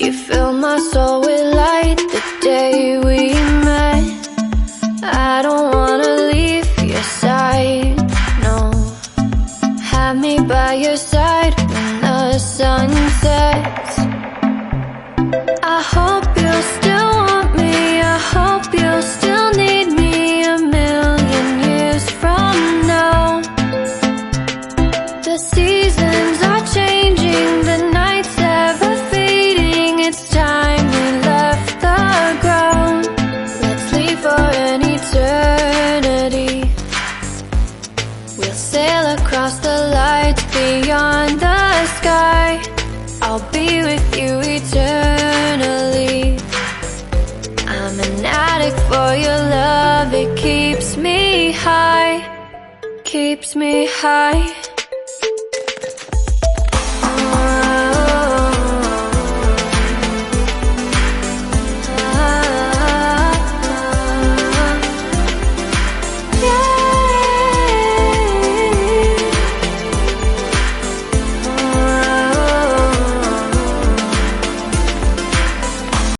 You fill my soul with light the day we met. I don't wanna leave your side, no. Have me by your side when the sun sets. I hope you'll still want me, I hope you'll still need me 1,000,000 years from now. The seasons are changing, the nights ever fading. It's time we left the ground. Let's leave for an eternity. We'll sail across the lights beyond the sky. I'll be with you eternally. I'm an addict for your love, it keeps me high, keeps me high.